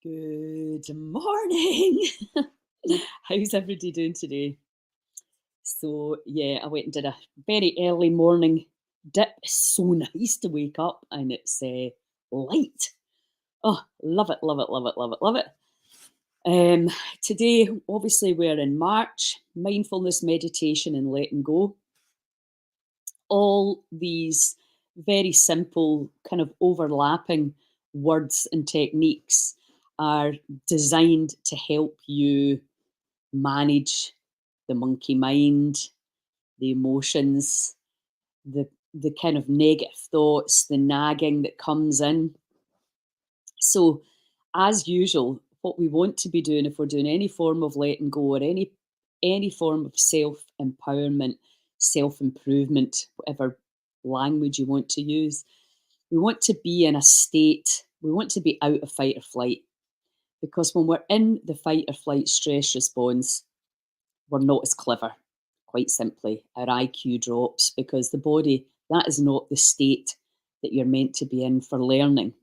Good morning. How's everybody doing today? So, yeah, I went and did a very early morning dip. So nice to wake up and it's light. Oh, love it, love it, love it, love it, love it. Um, Today, obviously, we're in March, mindfulness, meditation, and letting go. All these very simple, kind of overlapping words and techniques are designed to help you manage the monkey mind, the emotions, the kind of negative thoughts, the nagging that comes in. So, as usual, what we want to be doing if we're doing any form of letting go or any form of self empowerment, self improvement, whatever language you want to use, we want to be in a state. We want to be out of fight or flight because when we're in the fight or flight stress response, we're not as clever. Quite simply, our IQ drops because the body, that is not the state that you're meant to be in for learning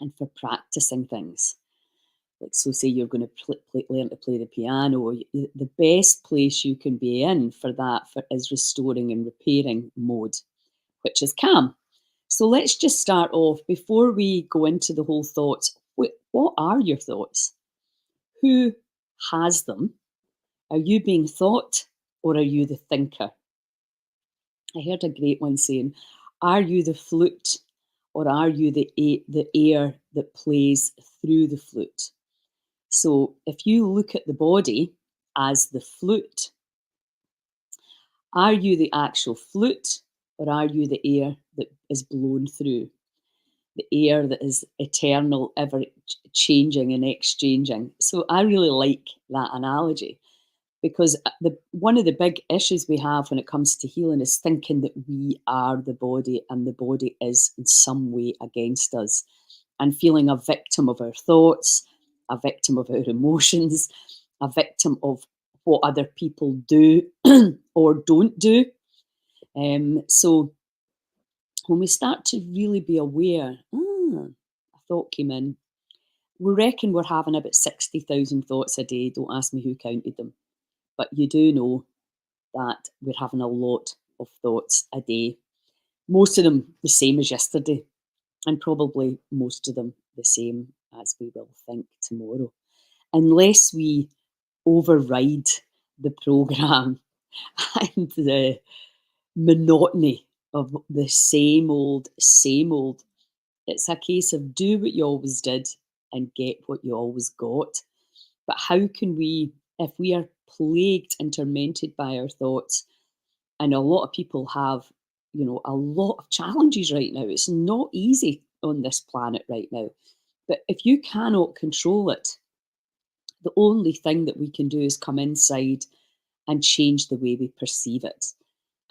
and for practicing things. Like, so say you're going to learn to play the piano, or the best place you can be in for that is restoring and repairing mode, which is calm. So let's just start off before we go into the whole thoughts. What are your thoughts? Who has them? Are you being thought or are you the thinker? I heard a great one saying, "Are you the flute or are you the air that plays through the flute?" So if you look at the body as the flute, are you the actual flute or are you the air that is blown through? The air that is eternal, ever changing and exchanging. So I really like that analogy because the one of the big issues we have when it comes to healing is thinking that we are the body and the body is in some way against us, and feeling a victim of our thoughts, a victim of our emotions, a victim of what other people do or don't do. So when we start to really be aware, a thought came in. We reckon we're having about 60,000 thoughts a day. Don't ask me who counted them. But you do know that we're having a lot of thoughts a day. Most of them the same as yesterday, and probably most of them the same as we will think tomorrow. Unless we override the program and the monotony of the same old. It's a case of do what you always did and get what you always got. But how can we, if we are plagued and tormented by our thoughts, and a lot of people have, a lot of challenges right now. It's not easy on this planet right now. But if you cannot control it, the only thing that we can do is come inside and change the way we perceive it.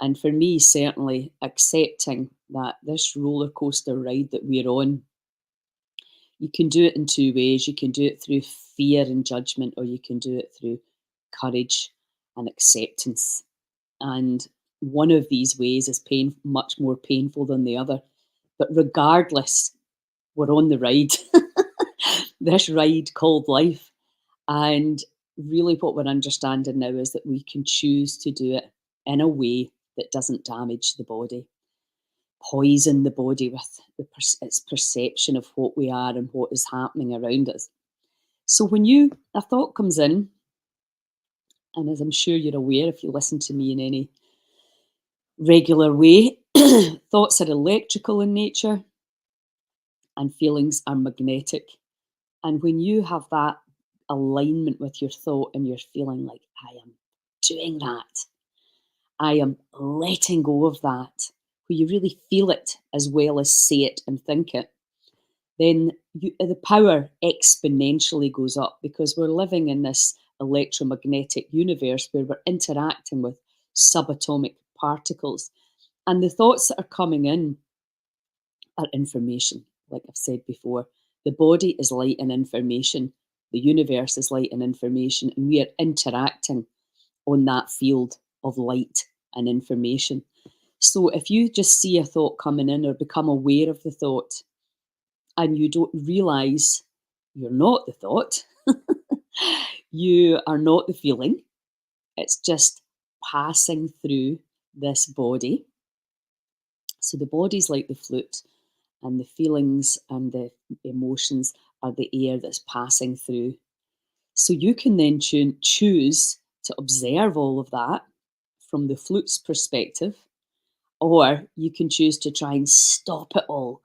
And for me, certainly accepting that this roller coaster ride that we're on, you can do it in two ways. You can do it through fear and judgment, or you can do it through courage and acceptance. And one of these ways is much more painful than the other. But regardless, we're on the ride, this ride called life. And really, what we're understanding now is that we can choose to do it in a way that doesn't damage the body, poison the body with its perception of what we are and what is happening around us. So when a thought comes in, and as I'm sure you're aware if you listen to me in any regular way, thoughts are electrical in nature and feelings are magnetic. And when you have that alignment with your thought and you're feeling like, I am doing that, I am letting go of that, where you really feel it as well as say it and think it, then the power exponentially goes up because we're living in this electromagnetic universe where we're interacting with subatomic particles. And the thoughts that are coming in are information, like I've said before. The body is light and information, the universe is light and information, and we are interacting on that field of light and information. So if you just see a thought coming in or become aware of the thought and you don't realize You're not the thought. You are not the feeling. It's just passing through this body. So the body's like the flute, and the feelings and the emotions are the air that's passing through. So you can then choose to observe all of that from the flute's perspective, or you can choose to try and stop it all,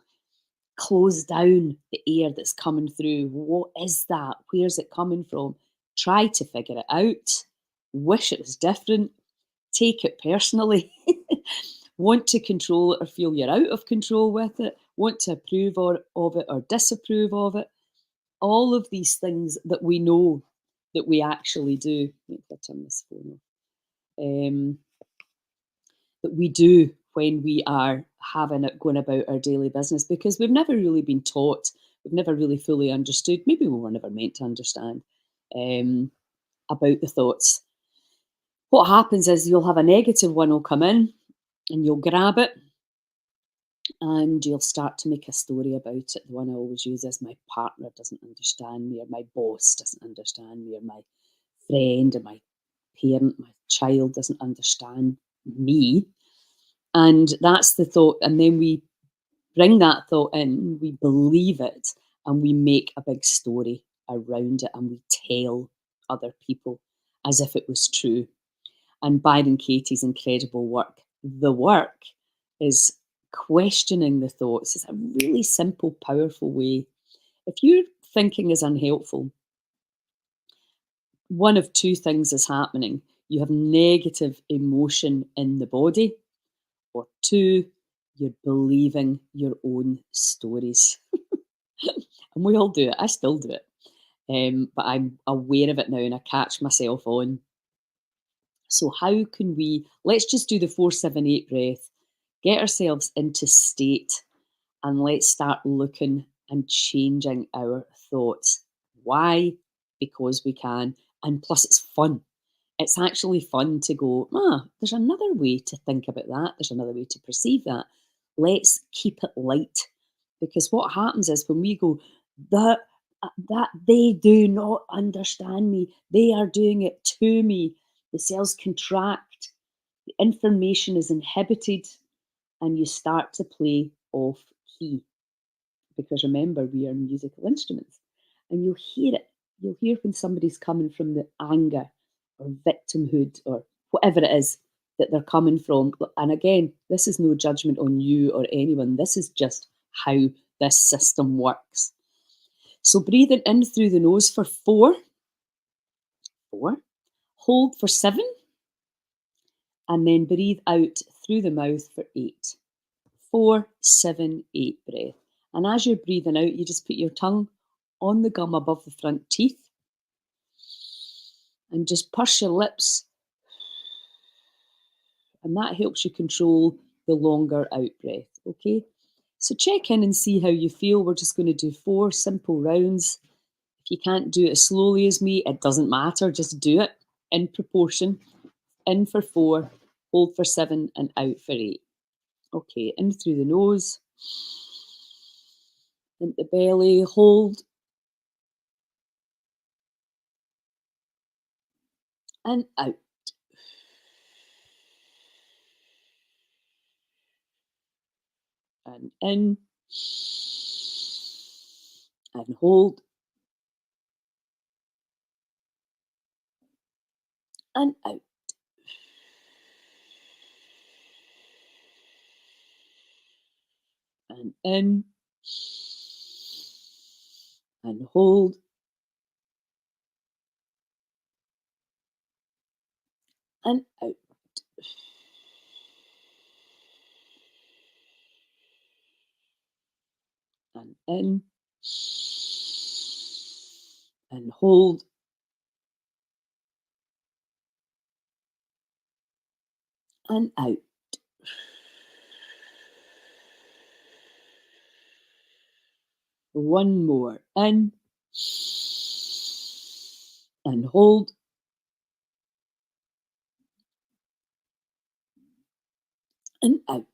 close down the air that's coming through. What is that? Where's it coming from? Try to figure it out. Wish it was different. Take it personally. Want to control it or feel you're out of control with it. Want to approve of it or disapprove of it. All of these things that we know that we actually do. Maybe I turn this phone off. That we do when we are having it going about our daily business, because we've never really been taught, we've never really fully understood, maybe we were never meant to understand, um, about the thoughts. What happens is you'll have a negative one will come in and you'll grab it and you'll start to make a story about it. The one I always use is my partner doesn't understand me, or my boss doesn't understand me, or my friend, or my parent, my child doesn't understand me. And that's the thought. And then we bring that thought in, we believe it, and we make a big story around it, and we tell other people as if it was true. And Byron Katie's incredible work, The Work, is questioning the thoughts. It's a really simple, powerful way. If your thinking is unhelpful, one of two things is happening. You have negative emotion in the body, or two, you're believing your own stories. And we all do it. I still do it. But I'm aware of it now and I catch myself on. So, how can we, let's just do the 478 breath, get ourselves into state, and let's start looking and changing our thoughts. Why? Because we can. And plus, it's fun. It's actually fun to go, there's another way to think about that. There's another way to perceive that. Let's keep it light. Because what happens is when we go, that, that they do not understand me, they are doing it to me, the cells contract, the information is inhibited, and you start to play off key. Because remember, we are musical instruments, and you'll hear it. You'll hear when somebody's coming from the anger or victimhood or whatever it is that they're coming from. And again, this is no judgment on you or anyone. This is just how this system works. So breathing in through the nose for four, hold for 7, and then breathe out through the mouth for 8. 4, 7, 8 breath. And as you're breathing out, you just put your tongue on the gum above the front teeth and just purse your lips. And that helps you control the longer out breath. Okay. So check in and see how you feel. We're just going to do 4 simple rounds. If you can't do it as slowly as me, it doesn't matter. Just do it in proportion. In for 4, hold for 7, and out for 8. Okay, in through the nose, into the belly, hold, and out. And in, and hold, and out. And in, and hold, and out. And in, and hold, and out. One more. In, and hold, and out.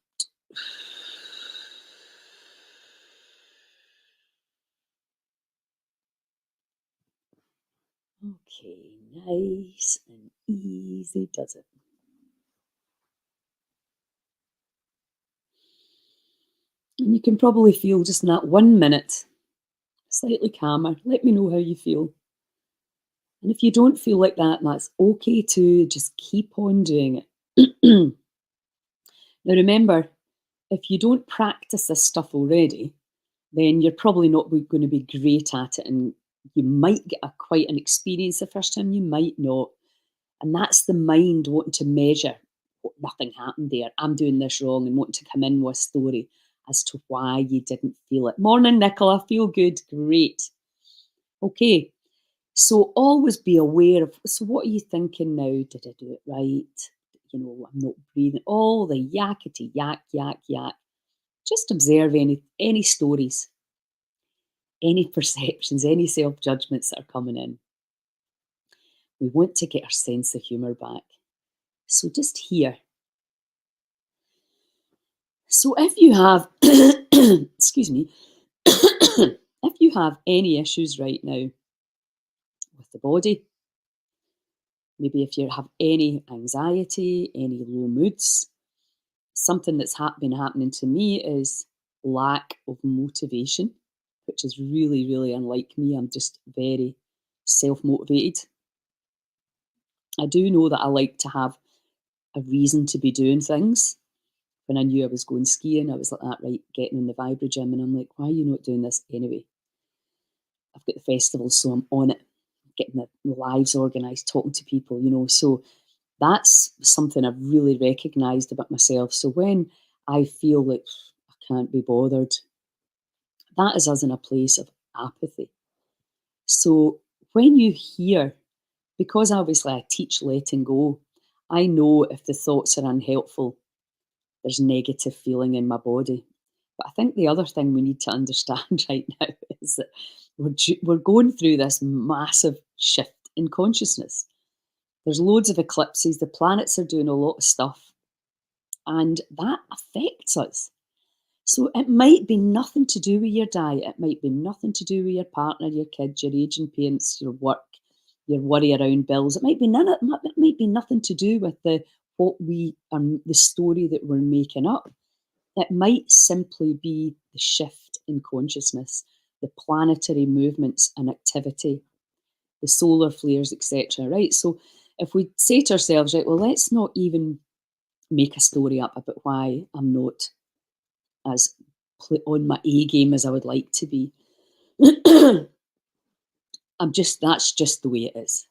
Okay, nice and easy does it. And you can probably feel just in that 1 minute slightly calmer. Let me know how you feel. And if you don't feel like that, that's okay too. Just keep on doing it. Now, remember, if you don't practice this stuff already, then you're probably not going to be great at it. And you might get quite an experience the first time, you might not. And that's the mind wanting to measure what nothing happened there. I'm doing this wrong and wanting to come in with a story as to why you didn't feel it. Morning, Nicola. Feel good. Great. Okay. So always be aware of, so what are you thinking now? Did I do it right? I'm not breathing. All the yakety yak, yak, yak. Just observe any stories, any perceptions, any self judgments that are coming in. We want to get our sense of humour back. So just here. So if you have, excuse me, if you have any issues right now with the body, maybe if you have any anxiety, any low moods, something that's been happening to me is lack of motivation, which is really, really unlike me. I'm just very self motivated. I do know that I like to have a reason to be doing things. When I knew I was going skiing, I was like that, right, getting in the Vibra gym, and I'm like, why are you not doing this anyway? I've got the festival, so I'm on it, getting the lives organised, talking to people, So that's something I've really recognised about myself. So when I feel like I can't be bothered, that is us in a place of apathy. So when you hear, because obviously I teach letting go, I know if the thoughts are unhelpful, there's negative feeling in my body. But I think the other thing we need to understand right now is that we're going through this massive shift in consciousness. There's loads of eclipses, the planets are doing a lot of stuff, and that affects us. So it might be nothing to do with your diet, it might be nothing to do with your partner, your kids, your aging parents, your work, your worry around bills. It might be it might be nothing to do with the story that we're making up. It might simply be the shift in consciousness, the planetary movements and activity, the solar flares, etc. Right? So if we say to ourselves, right, well, let's not even make a story up about why I'm not as on my A game as I would like to be. That's just the way it is.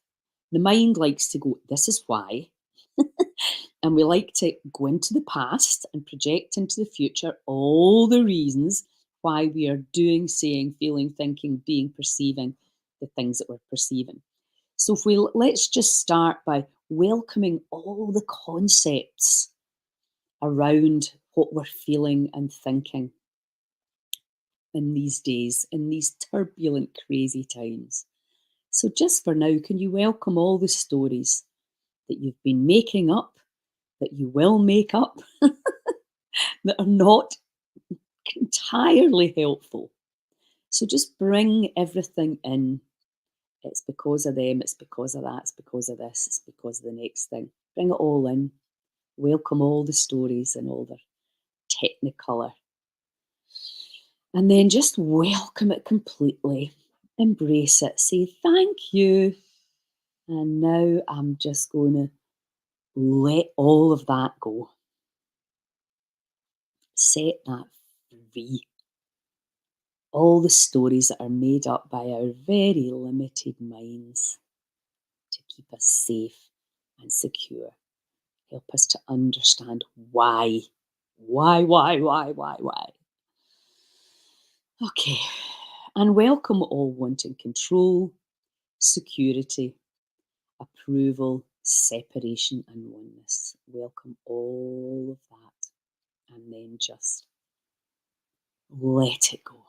The mind likes to go, this is why. And we like to go into the past and project into the future all the reasons why we are doing, saying, feeling, thinking, being, perceiving the things that we're perceiving. So if let's just start by welcoming all the concepts around what we're feeling and thinking in these days, in these turbulent, crazy times. So just for now, can you welcome all the stories that you've been making up, that you will make up, that are not entirely helpful? So just bring everything in. It's because of them, it's because of that, it's because of this, it's because of the next thing. Bring it all in. Welcome all the stories and all their technicolor. And then just welcome it completely. Embrace it. Say thank you. And now I'm just going to let all of that go. Set that free. All the stories that are made up by our very limited minds to keep us safe and secure. Help us to understand why. Why? Okay. And welcome all wanting control, security, approval, separation, and oneness. Welcome all of that. And then just let it go.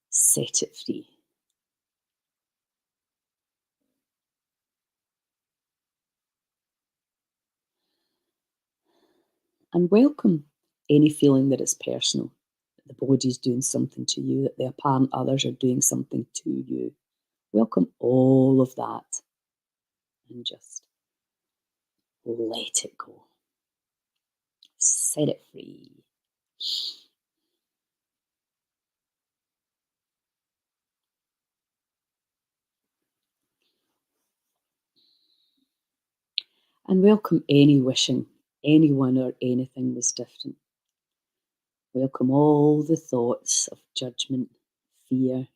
Set it free. And welcome any feeling that is personal, the body's doing something to you, that the apparent others are doing something to you. Welcome all of that and just let it go. Set it free. And welcome any wishing anyone or anything was different. Welcome all the thoughts of judgment, fear,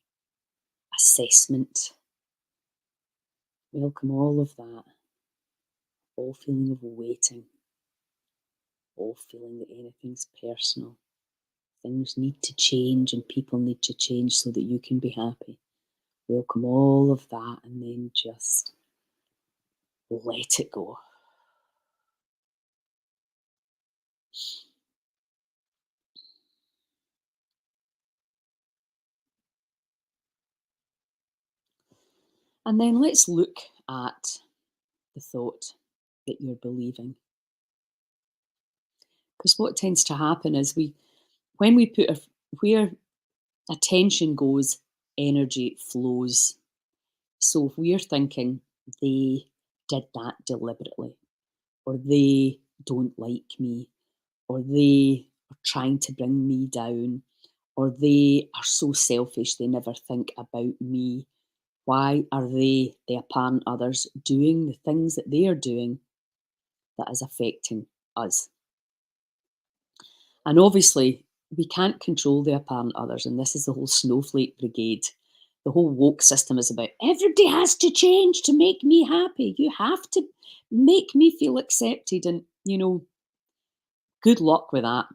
assessment. Welcome all of that. All feeling of waiting. All feeling that anything's personal. Things need to change and people need to change so that you can be happy. Welcome all of that and then just let it go. And then let's look at the thought that you're believing. Because what tends to happen is when we put where attention goes, energy flows. So if we're thinking they did that deliberately, or they don't like me, or they are trying to bring me down, or they are so selfish they never think about me. Why are they, the apparent others, doing the things that they are doing that is affecting us? And obviously, we can't control the apparent others, and this is the whole snowflake brigade. The whole woke system is about everybody has to change to make me happy. You have to make me feel accepted. And, good luck with that,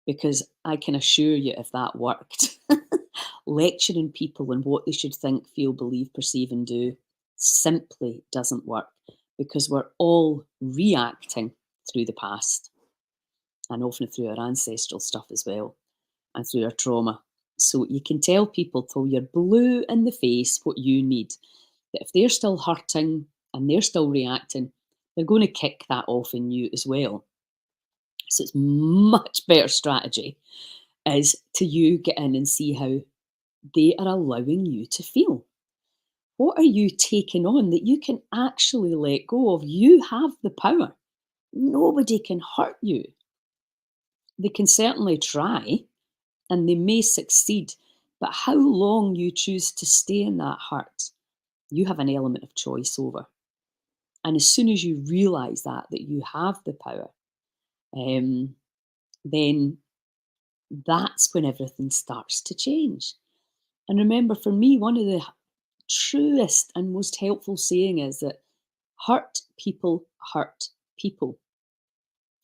because I can assure you if that worked, lecturing people on what they should think, feel, believe, perceive, and do simply doesn't work because we're all reacting through the past and often through our ancestral stuff as well and through our trauma. So you can tell people till you're blue in the face what you need. That if they're still hurting and they're still reacting, they're going to kick that off in you as well. So it's much better strategy is to you get in and see how they are allowing you to feel. What are you taking on that you can actually let go of? You have the power. Nobody can hurt you. They can certainly try and they may succeed, but how long you choose to stay in that hurt, you have an element of choice over. And as soon as you realize that you have the power, then that's when everything starts to change. And remember, for me, one of the truest and most helpful saying is that hurt people hurt people.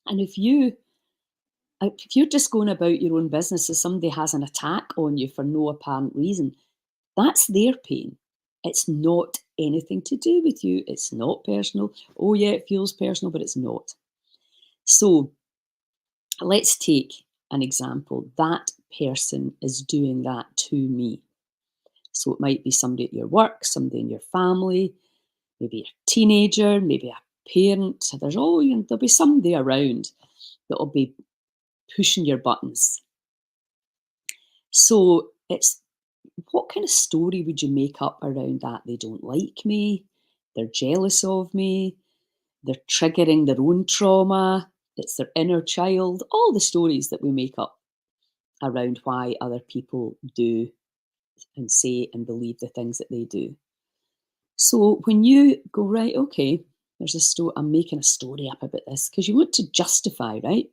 And if you're just going about your own business as somebody has an attack on you for no apparent reason, that's their pain. It's not anything to do with you. It's not personal. Oh yeah, it feels personal, but it's not. So let's take an example. That person is doing that to me. So it might be somebody at your work, somebody in your family, maybe a teenager, maybe a parent. There'll be somebody around that'll be pushing your buttons. So it's what kind of story would you make up around that? They don't like me, they're jealous of me, they're triggering their own trauma, it's their inner child, all the stories that we make up around why other people do and say and believe the things that they do. So when you go, right, okay, there's a story, I'm making a story up about this because you want to justify, right?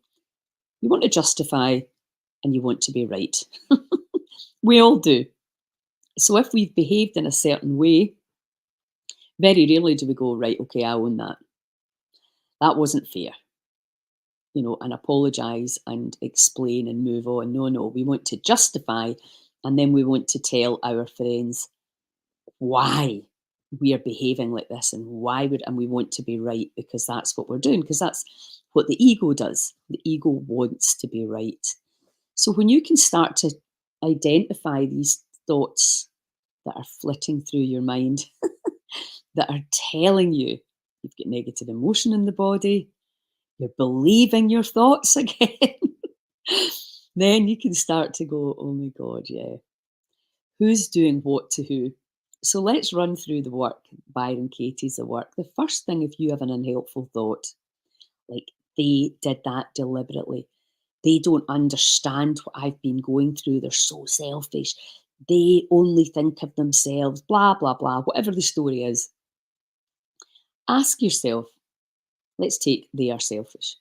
You want to justify and you want to be right. We all do. So if we've behaved in a certain way, very rarely do we go, right, okay, I own that. That wasn't fair. And apologize and explain and move on. No, we want to justify and then we want to tell our friends why we are behaving like this and and we want to be right because that's what we're doing, because that's what the ego does. The ego wants to be right. So when you can start to identify these thoughts that are flitting through your mind that are telling you you've got negative emotion in the body, you're believing your thoughts again. Then you can start to go, oh my God, yeah. Who's doing what to who? So let's run through the work. Byron Katie's the work. The first thing, if you have an unhelpful thought, like they did that deliberately, they don't understand what I've been going through, they're so selfish, they only think of themselves, blah, blah, blah, whatever the story is, ask yourself, let's take they are selfish.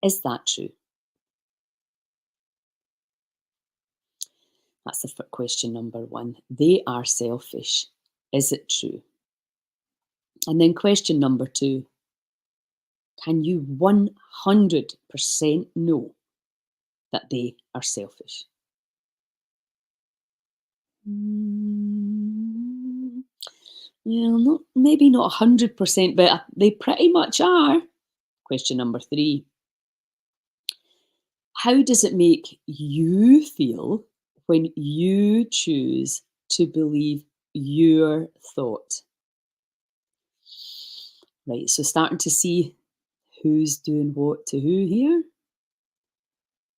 Is that true? That's the question number one. They are selfish. Is it true? And then question number two, can you 100% know that they are selfish? Mm, well, not maybe not 100%, but they pretty much are. Question number three, how does it make you feel when you choose to believe your thought? Right, so starting to see who's doing what to who here.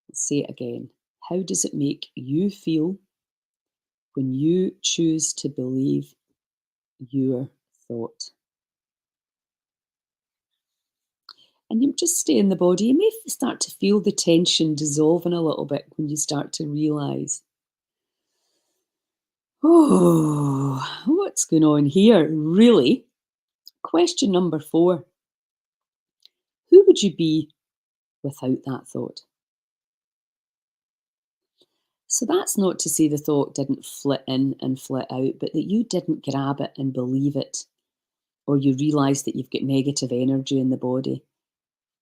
Let's say it again. How does it make you feel when you choose to believe your thought? And you just stay in the body. You may start to feel the tension dissolving a little bit when you start to realize, oh, what's going on here? Really? Question number four, who would you be without that thought? So that's not to say the thought didn't flit in and flit out, but that you didn't grab it and believe it, or you realize that you've got negative energy in the body.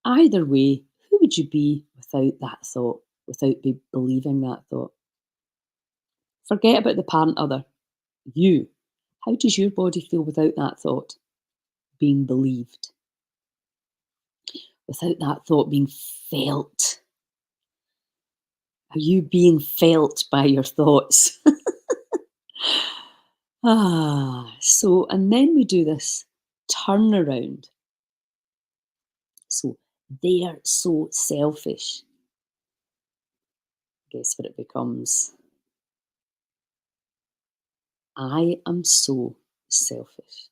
Either way, who would you be without that thought, without believing that thought? Forget about the parent other. You. How does your body feel without that thought being believed? Without that thought being felt? Are you being felt by your thoughts? So, and then we do this turnaround. So, they are so selfish. Guess what it becomes? I am so selfish.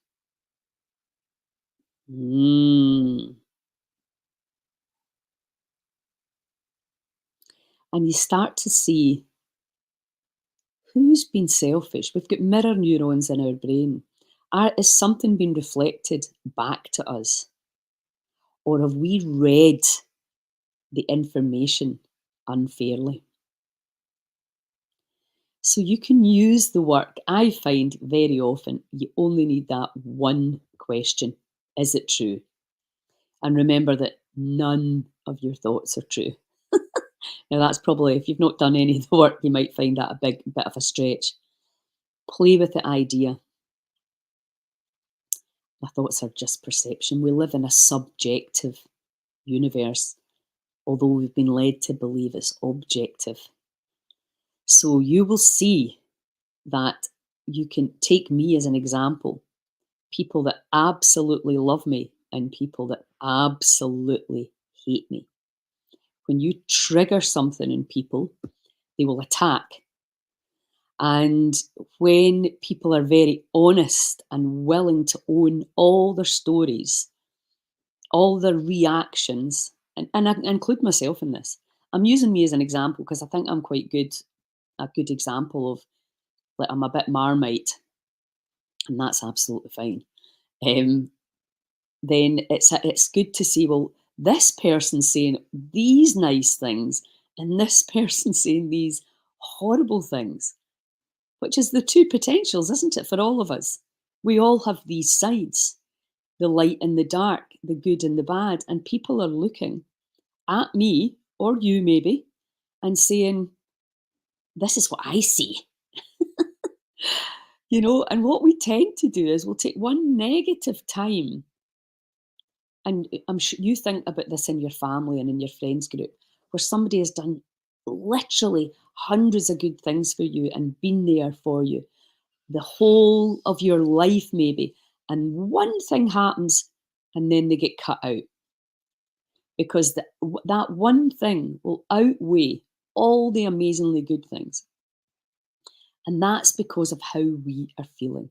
Mm. And you start to see who's been selfish. We've got mirror neurons in our brain. Is something being reflected back to us? Or have we read the information unfairly? So you can use the work. I find very often you only need that one question. Is it true? And remember that none of your thoughts are true. Now that's probably, if you've not done any of the work, you might find that a bit of a stretch. Play with the idea. My thoughts are just perception. We live in a subjective universe, although we've been led to believe it's objective. So you will see that you can take me as an example. People that absolutely love me and people that absolutely hate me. When you trigger something in people, they will attack. And when people are very honest and willing to own all their stories, all their reactions, and I include myself in this. I'm using me as an example because I think I'm quite good, a good example of, like, I'm a bit Marmite, and that's absolutely fine. Um, then it's good to see, well, this person saying these nice things and this person saying these horrible things, which is the two potentials, isn't it, for all of us? We all have these sides, the light and the dark, the good and the bad, and people are looking at me or you maybe and saying, this is what I see. And what we tend to do is we'll take one negative time, and I'm sure you think about this in your family and in your friends group, where somebody has done literally hundreds of good things for you and been there for you the whole of your life, maybe. And one thing happens and then they get cut out because that one thing will outweigh all the amazingly good things. And that's because of how we are feeling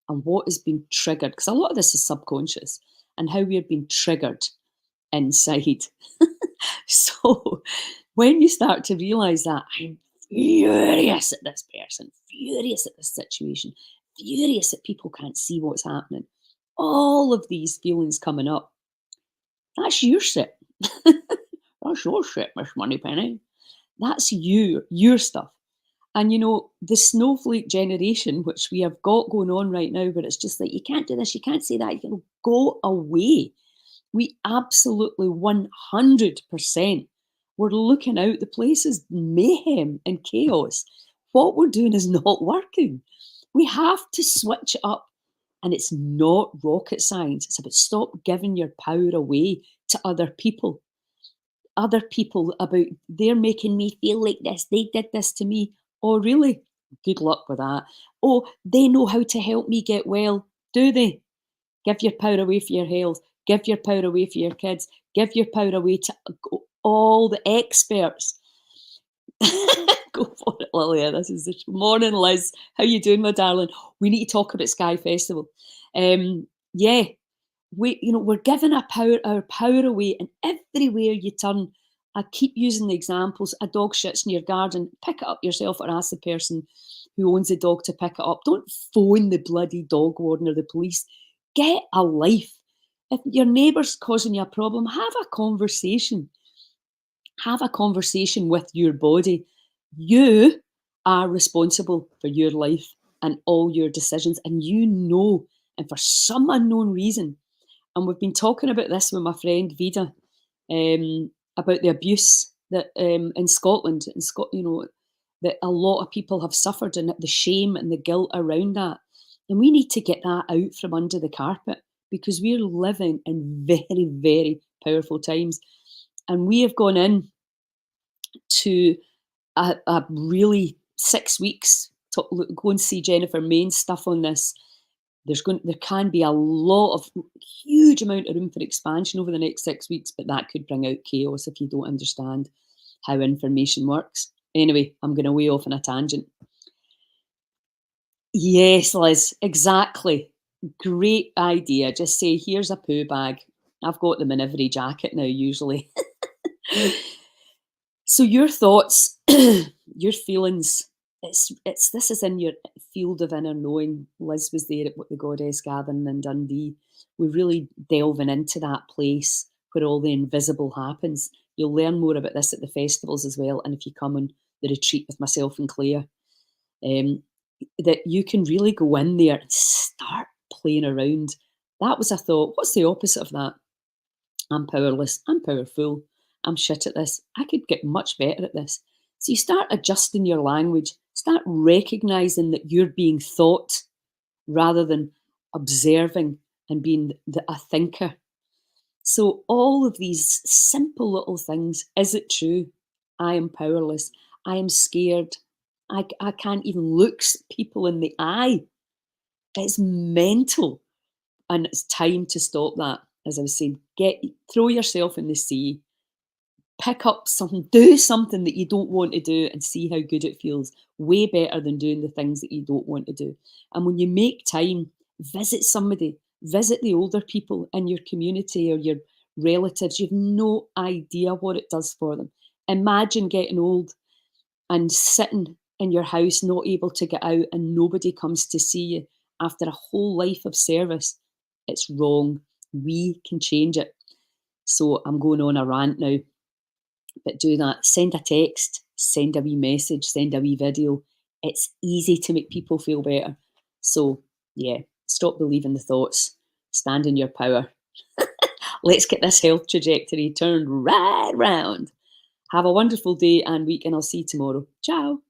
and what has been triggered. Because a lot of this is subconscious and how we are being triggered inside. So when you start to realize that I'm furious at this person, furious at this situation, furious that people can't see what's happening, all of these feelings coming up, that's your shit. That's your shit, Miss Moneypenny. That's you, your stuff. And you know, the snowflake generation, which we have got going on right now, where it's just like, you can't do this, you can't say that, you can go away. We absolutely 100% we're looking out. The place is mayhem and chaos. What we're doing is not working. We have to switch it up. And it's not rocket science. It's about stop giving your power away to other people. Other people about they're making me feel like this. They did this to me. Oh, really? Good luck with that. Oh, they know how to help me get well. Do they? Give your power away for your health. Give your power away for your kids. Give your power away to all the experts. Go for it, Lilia. This is the morning, Liz. How you doing, my darling? We need to talk about Sky Festival. Yeah, we're giving our power away, and everywhere you turn. I keep using the examples. A dog shits in your garden. Pick it up yourself, or ask the person who owns the dog to pick it up. Don't phone the bloody dog warden or the police. Get a life. If your neighbour's causing you a problem, have a conversation. Have a conversation with your body. You are responsible for your life and all your decisions, and you know, and for some unknown reason, and we've been talking about this with my friend Vida, about the abuse that in Scotland, that a lot of people have suffered, and the shame and the guilt around that. And we need to get that out from under the carpet, because we're living in very, very powerful times. And we have gone in to a really 6 weeks to go and see Jennifer Main's stuff on this. There can be a lot of huge amount of room for expansion over the next 6 weeks, but that could bring out chaos if you don't understand how information works. Anyway, I'm going way off on a tangent. Yes, Liz, exactly. Great idea. Just say, here's a poo bag. I've got them in every jacket now, usually. So your thoughts, your feelings, this is in your field of inner knowing. Liz was there at the Goddess Gathering in Dundee. We're really delving into that place where all the invisible happens. You'll learn more about this at the festivals as well, and if you come on the retreat with myself and Claire, that you can really go in there and start playing around. That was a thought. What's the opposite of that? I'm powerless. I'm powerful. I'm shit at this. I could get much better at this. So you start adjusting your language, start recognizing that you're being thought rather than observing and being a thinker. So all of these simple little things. Is it true? I am powerless. I am scared. I can't even look people in the eye. It's mental. And it's time to stop that. As I was saying, throw yourself in the sea. Pick up something, do something that you don't want to do and see how good it feels. Way better than doing the things that you don't want to do. And when you make time, visit somebody, visit the older people in your community or your relatives. You've no idea what it does for them. Imagine getting old and sitting in your house, not able to get out, and nobody comes to see you after a whole life of service. It's wrong. We can change it. So I'm going on a rant now. But do that. Send a text, send a wee message, send a wee video. It's easy to make people feel better. So, yeah, stop believing the thoughts. Stand in your power. Let's get this health trajectory turned right round. Have a wonderful day and week, and I'll see you tomorrow. Ciao.